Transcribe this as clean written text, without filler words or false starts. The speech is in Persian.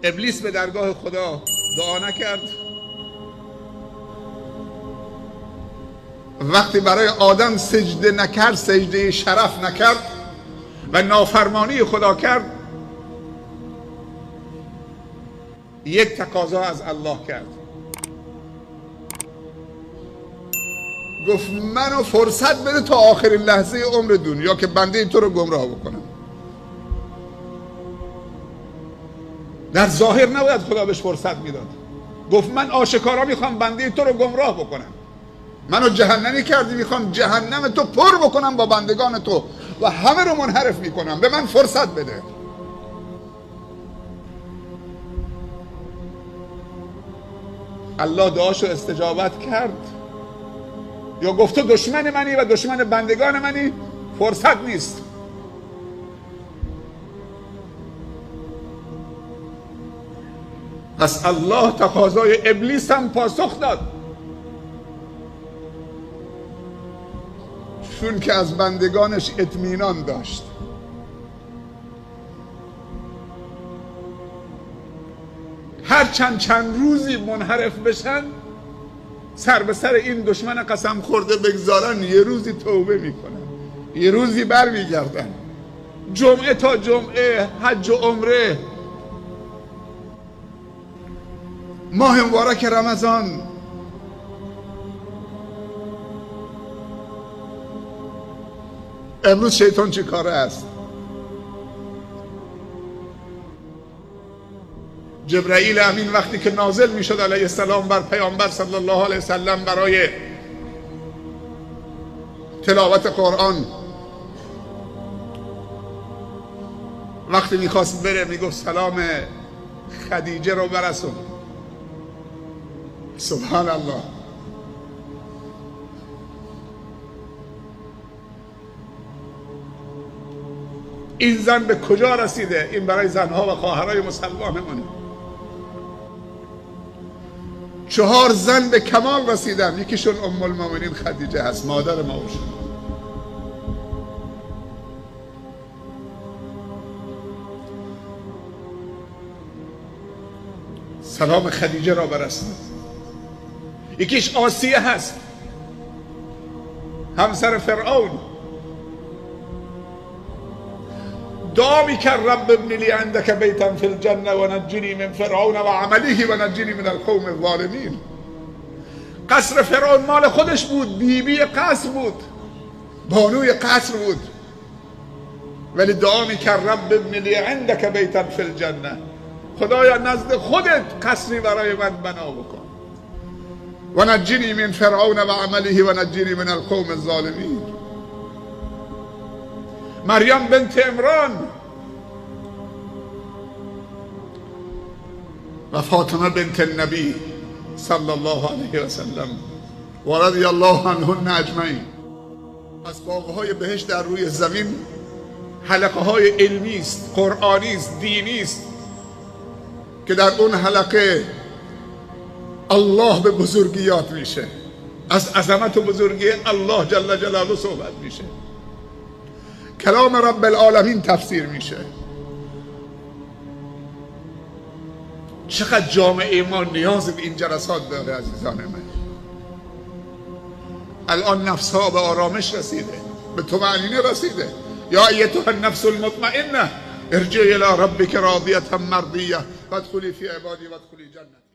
ابلیس به درگاه خدا دعا نکرد؟ وقتی برای آدم سجده نکرد، سجده شرف نکرد و نافرمانی خدا کرد، یک تقاضا از الله کرد، گفت منو فرصت بده تا آخرین لحظه عمر دنیا که بنده تو رو گمراه بکنم. در ظاهر نباید خدا بهش فرصت میداد، گفت من آشکارا میخوام بنده تو رو گمراه بکنم، منو جهنمی کردی، میخوام جهنم تو پر بکنم با بندگان تو و همه رو منحرف میکنم، به من فرصت بده. الله دعاشو استجابت کرد یا گفت تو دشمن منی و دشمن بندگان منی، فرصت نیست. پس الله تقاضای ابلیس هم پاسخ داد، چون که از بندگانش اطمینان داشت. هر چند روزی منحرف بشن، سر به سر این دشمن قسم خورده بگذارن، یه روزی توبه میکنن، یه روزی بر میگردن، جمعه تا جمعه، حج و عمره. ماه مبارک رمضان امروز شیطان چی کاره است؟ جبرائیل امین وقتی که نازل میشد علیه السلام بر پیامبر صلی الله علیه وسلم برای تلاوت قرآن، وقتی میخواست بره میگفت سلام خدیجه رو برسون. سبحان الله. این زن به کجا رسیده؟ این برای زنها و خواهرای مسلمانمونه. 4 زن به کمال رسیدن، یکیشون ام المؤمنین خدیجه هست، مادر ما. سلام خدیجه را برسند. یکیش آسیه هست، همسر فرعون، دعا میکرد رب ابن لی عندک بیتا فی الجنه و نجنی من فرعون و عمله و نجنی من القوم الظالمین. قصر فرعون مال خودش بود، بیبی قصر بود، بانوی قصر بود، ولی دعا میکرد رب ابن لی عندک بیتا فی الجنه، خدایا نزد خودت قصری برای من بنا بکن، و نجنی من فرعون و عمله و نجنی من القوم الظالمین. مریم بنت عمران و فاطمه بنت النبی صلی الله علیه و سلم و رضی الله عنهن اجمعین. پس باغهای بهشت در روی زمین حلقه های علمی است، قرآنی است، دینی است که در اون حلقه الله به بزرگی یاد میشه، از عظمت و بزرگی الله جل جلاله صحبت میشه، کلام رب العالمین تفسیر میشه. چقدر جامعه ما نیاز به این جلسات داره عزیزان من. الان نفس ها به آرامش رسیده، به طمأنینه رسیده. یا ایتها النفس المطمئنه ارجعی الی ربک راضیة مرضیة وادخلی فی عبادی وادخلی جنتی.